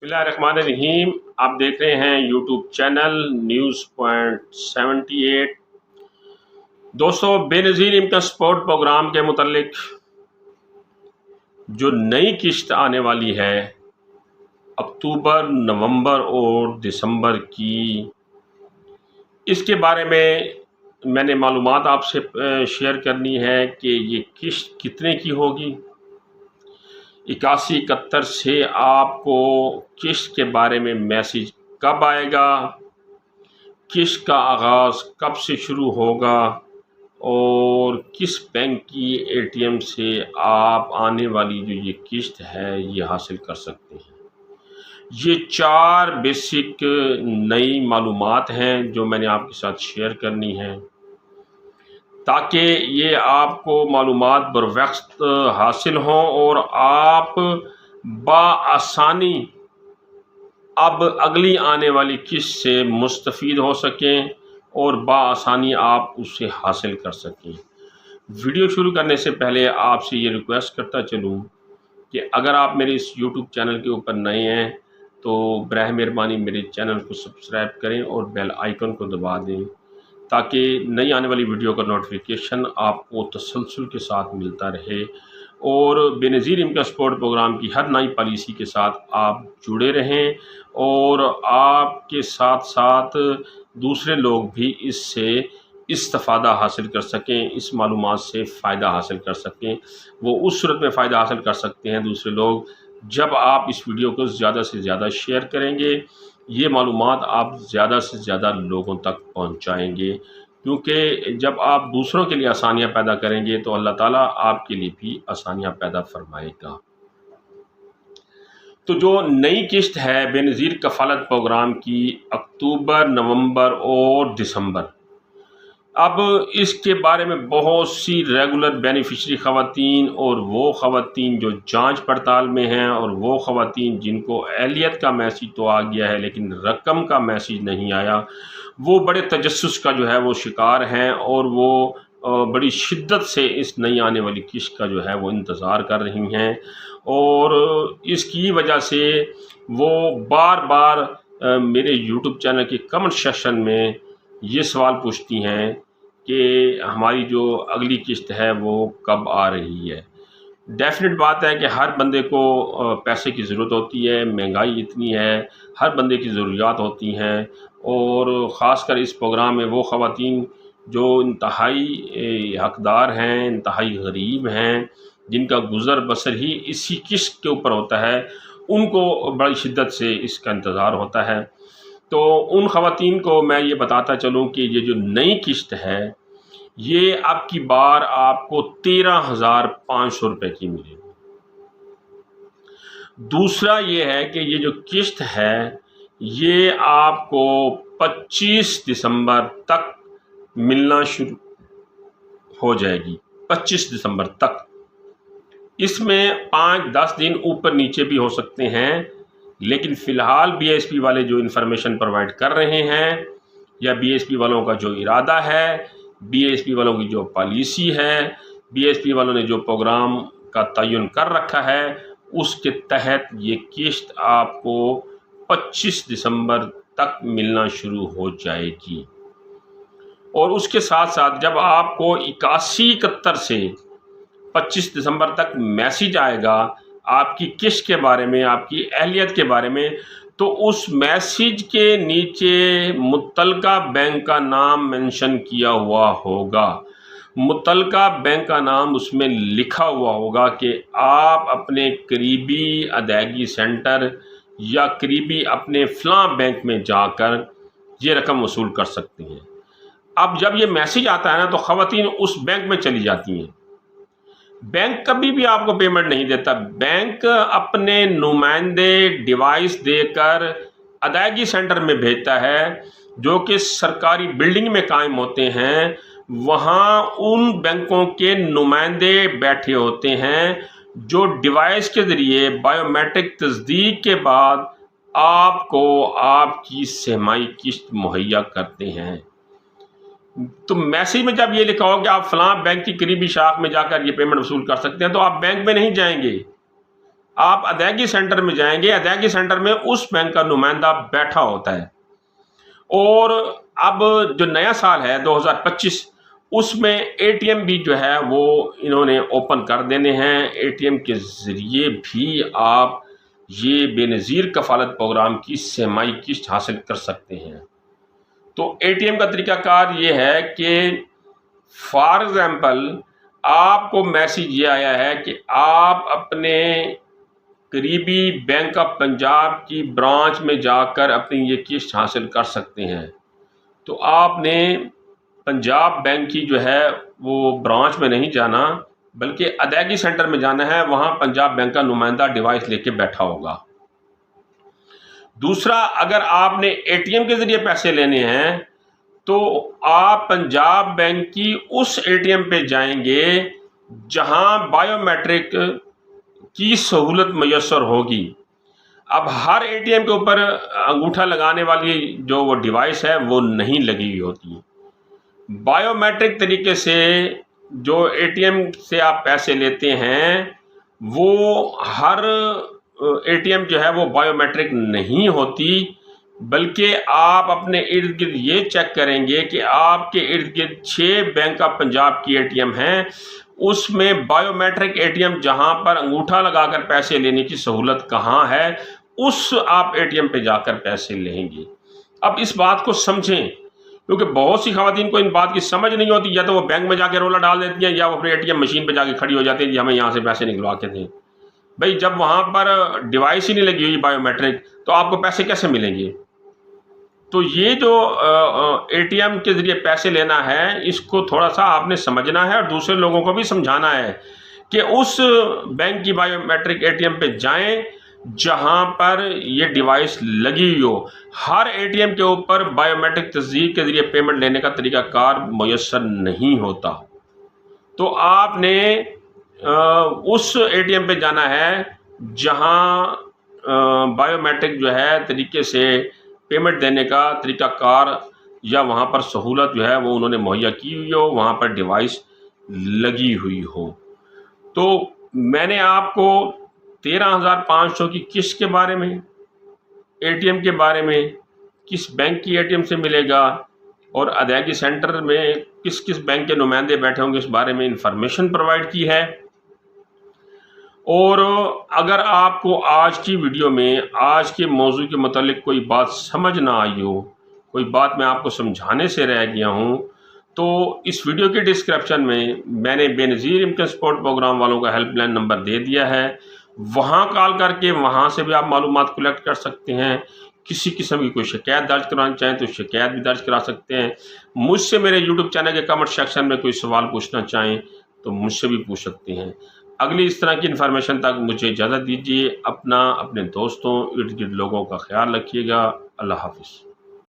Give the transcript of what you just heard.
बिस्मिल्लाहिर्रहमानिर्रहीम। आप देख रहे हैं यूट्यूब चैनल न्यूज़ पॉइंट 78। दोस्तों, बेनज़ीर इनकम सपोर्ट प्रोग्राम के मुतालिक जो नई किश्त आने वाली है अक्टूबर, नवंबर और दिसंबर की, इसके बारे में मैंने मालूमात आपसे शेयर करनी है कि ये किश्त कितने की होगी। 8171 से आपको किश्त के बारे में मैसेज कब आएगा, किश्त का आगाज़ कब से शुरू होगा और किस बैंक की एटीएम से आप आने वाली जो ये किश्त है ये हासिल कर सकते हैं। ये 4 बेसिक नई मालूमात हैं जो मैंने आपके साथ शेयर करनी है ताकि ये आपको मालूमात बरवक्त हासिल हों और आप बाआसानी अब अगली आने वाली किस्त से मुस्तफ़ीद हो सकें और बाआसानी आप उसे हासिल कर सकें। वीडियो शुरू करने से पहले आपसे ये रिक्वेस्ट करता चलूँ कि अगर आप मेरे इस यूट्यूब चैनल के ऊपर नए हैं तो बराह मेहरबानी मेरे चैनल को सब्सक्राइब करें और बेल आइकन को दबा दें ताकि नई आने वाली वीडियो का नोटिफिकेशन आपको तसलसल के साथ मिलता रहे और बेनज़ीर इनकम सपोर्ट प्रोग्राम की हर नई पॉलिसी के साथ आप जुड़े रहें और आपके साथ साथ दूसरे लोग भी इससे इस्तिफ़ादा हासिल कर सकें, इस मालूमात से फ़ायदा हासिल कर सकें। वो उस सूरत में फ़ायदा हासिल कर सकते हैं दूसरे लोग जब आप इस वीडियो को ज़्यादा से ज़्यादा शेयर करेंगे, ये मालूमात आप ज़्यादा से ज़्यादा लोगों तक पहुंचाएंगे, क्योंकि जब आप दूसरों के लिए आसानियां पैदा करेंगे तो अल्लाह ताला आपके लिए भी आसानियां पैदा फरमाएगा। तो जो नई किश्त है बेनज़ीर कफ़ालत प्रोग्राम की अक्टूबर, नवंबर और दिसंबर, अब इसके बारे में बहुत सी रेगुलर बेनिफिशरी ख़वातीन और वो ख़वातीन जो जांच पड़ताल में हैं और वो ख़वातीन जिनको एहलियत का मैसेज तो आ गया है लेकिन रकम का मैसेज नहीं आया, वो बड़े तजस्सुस का जो है वो शिकार हैं और वो बड़ी शिद्दत से इस नई आने वाली किश्त का जो है वो इंतज़ार कर रही हैं और इसकी वजह से वो बार बार मेरे यूट्यूब चैनल के कमेंट सेक्शन में ये सवाल पूछती हैं कि हमारी जो अगली किश्त है वो कब आ रही है। डेफिनेट बात है कि हर बंदे को पैसे की ज़रूरत होती है, महंगाई इतनी है, हर बंदे की ज़रूरियात होती हैं और ख़ासकर इस प्रोग्राम में वो ख़वातीन जो इंतहाई हक़दार हैं, इंतहाई गरीब हैं, जिनका गुज़र बसर ही इसी किश्त के ऊपर होता है, उनको बड़ी शिद्दत से इसका इंतज़ार होता है। तो उन ख़वातीन को मैं ये बताता चलूँ कि ये जो नई किश्त है ये अब की बार आपको 13,500 रुपये की मिलेगी। दूसरा ये है कि ये जो किश्त है ये आपको 25 दिसंबर तक मिलना शुरू हो जाएगी। 25 दिसंबर तक, इसमें 5-10 दिन ऊपर नीचे भी हो सकते हैं, लेकिन फ़िलहाल बीएसपी वाले जो इन्फॉर्मेशन प्रोवाइड कर रहे हैं या बीएसपी वालों का जो इरादा है, बीएसपी वालों की जो पॉलिसी है, बीएसपी वालों ने जो प्रोग्राम का तयन कर रखा है, उसके तहत ये किश्त आपको 25 दिसंबर तक मिलना शुरू हो जाएगी। और उसके साथ साथ जब आपको 8171 से 25 दिसंबर तक मैसेज आएगा आपकी किश्त के बारे में, आपकी अहलियत के बारे में, तो उस मैसेज के नीचे मुत्तलका बैंक का नाम मेंशन किया हुआ होगा। मुत्तलका बैंक का नाम उसमें लिखा हुआ होगा कि आप अपने करीबी अदायगी सेंटर या करीबी अपने फ़लाँ बैंक में जाकर ये रकम वसूल कर सकते हैं। अब जब ये मैसेज आता है ना तो ख़वातीन उस बैंक में चली जाती हैं। बैंक कभी भी आपको पेमेंट नहीं देता। बैंक अपने नुमाइंदे डिवाइस देकर अदायगी सेंटर में भेजता है जो कि सरकारी बिल्डिंग में कायम होते हैं। वहाँ उन बैंकों के नुमाइंदे बैठे होते हैं जो डिवाइस के ज़रिए बायोमेट्रिक तस्दीक के बाद आपको आपकी सहमाई किश्त मुहैया करते हैं। तो मैसेज में जब ये लिखा हो कि आप फ़लाँ बैंक की करीबी शाख में जाकर ये पेमेंट वसूल कर सकते हैं, तो आप बैंक में नहीं जाएंगे, آپ ادائیگی سینٹر میں جائیں گے، ادائیگی سینٹر میں اس بینک کا نمائندہ بیٹھا ہوتا ہے، اور اب جو نیا سال ہے 2025 اس میں اے ٹی ایم بھی جو ہے وہ انہوں نے اوپن کر دینے ہیں۔ اے ٹی ایم کے ذریعے بھی آپ یہ بے نظیر کفالت پروگرام کی سہمائی قسط حاصل کر سکتے ہیں۔ تو اے ٹی ایم کا طریقہ کار یہ ہے کہ فار ایگزامپل آپ کو میسیج یہ آیا ہے کہ آپ اپنے قریبی بینک آف پنجاب کی برانچ میں جا کر اپنی یہ قسط حاصل کر سکتے ہیں، تو آپ نے پنجاب بینک کی جو ہے وہ برانچ میں نہیں جانا، بلکہ ادائیگی سینٹر میں جانا ہے، وہاں پنجاب بینک کا نمائندہ ڈیوائس لے کے بیٹھا ہوگا۔ دوسرا، اگر آپ نے اے ٹی ایم کے ذریعے پیسے لینے ہیں تو آپ پنجاب بینک کی اس اے ٹی ایم پہ جائیں گے جہاں بائیو میٹرک کی سہولت میسر ہوگی۔ اب ہر اے ٹی ایم کے اوپر انگوٹھا لگانے والی جو وہ ڈیوائس ہے وہ نہیں لگی ہوئی ہوتی۔ بائیو میٹرک طریقے سے جو اے ٹی ایم سے آپ پیسے لیتے ہیں وہ ہر اے ٹی ایم جو ہے وہ بائیو میٹرک نہیں ہوتی، بلکہ آپ اپنے ارد گرد یہ چیک کریں گے کہ آپ کے ارد گرد 6 بینک آف پنجاب کی اے ٹی ایم ہیں، اس میں biometric A T M جہاں پر انگوٹھا لگا کر پیسے لینے کی سہولت کہاں ہے، اس آپ اے ٹی ایم پہ جا کر پیسے لیں گے۔ اب اس بات کو سمجھیں، کیونکہ بہت سی خواتین کو ان بات کی سمجھ نہیں ہوتی، یا تو وہ بینک میں جا کے رولا ڈال دیتی ہیں یا وہ اپنے اے ٹی ایم مشین پہ جا کے کھڑی ہو جاتی ہیں کہ ہمیں یہاں سے پیسے نکلوا کے دیں۔ بھئی جب وہاں پر ڈیوائس ہی نہیں لگی ہوئی بائیو میٹرک تو آپ کو پیسے کیسے ملیں گے؟ تو یہ جو اے ٹی ایم کے ذریعے پیسے لینا ہے اس کو تھوڑا سا آپ نے سمجھنا ہے، اور دوسرے لوگوں کو بھی سمجھانا ہے کہ اس بینک کی biometric A T M پہ جائیں جہاں پر یہ ڈیوائس لگی ہوئی ہو۔ ہر اے ٹی ایم کے اوپر بائیو میٹرک تصدیق کے ذریعے پیمنٹ لینے کا طریقہ کار میسر نہیں ہوتا، تو آپ نے اس اے ٹی ایم پہ جانا ہے جہاں بائیو میٹرک جو ہے طریقے سے پیمنٹ دینے کا طریقہ کار یا وہاں پر سہولت جو ہے وہ انہوں نے مہیا کی ہوئی ہو، وہاں پر ڈیوائس لگی ہوئی ہو۔ تو میں نے آپ کو 13,500 کی قسط کے بارے میں، اے ٹی ایم کے بارے میں، کس بینک کی اے ٹی ایم سے ملے گا اور ادائیگی سینٹر میں کس کس بینک کے نمائندے بیٹھے ہوں گے اس بارے میں انفارمیشن پرووائڈ کی ہے۔ اور اگر آپ کو آج کی ویڈیو میں آج کے موضوع کے متعلق کوئی بات سمجھ نہ آئی ہو، کوئی بات میں آپ کو سمجھانے سے رہ گیا ہوں، تو اس ویڈیو کے ڈسکرپشن میں میں نے بے نظیر انکم سپورٹ پروگرام والوں کا ہیلپ لائن نمبر دے دیا ہے، وہاں کال کر کے وہاں سے بھی آپ معلومات کلیکٹ کر سکتے ہیں۔ کسی قسم کی کوئی شکایت درج کرانا چاہیں تو شکایت بھی درج کرا سکتے ہیں۔ مجھ سے میرے یوٹیوب چینل کے کمنٹ سیکشن میں کوئی سوال پوچھنا چاہیں تو مجھ سے بھی پوچھ سکتے ہیں۔ اگلی اس طرح کی انفارمیشن تک مجھے اجازت دیجیے۔ اپنا، اپنے دوستوں، ارد گرد لوگوں کا خیال رکھیے گا۔ اللہ حافظ۔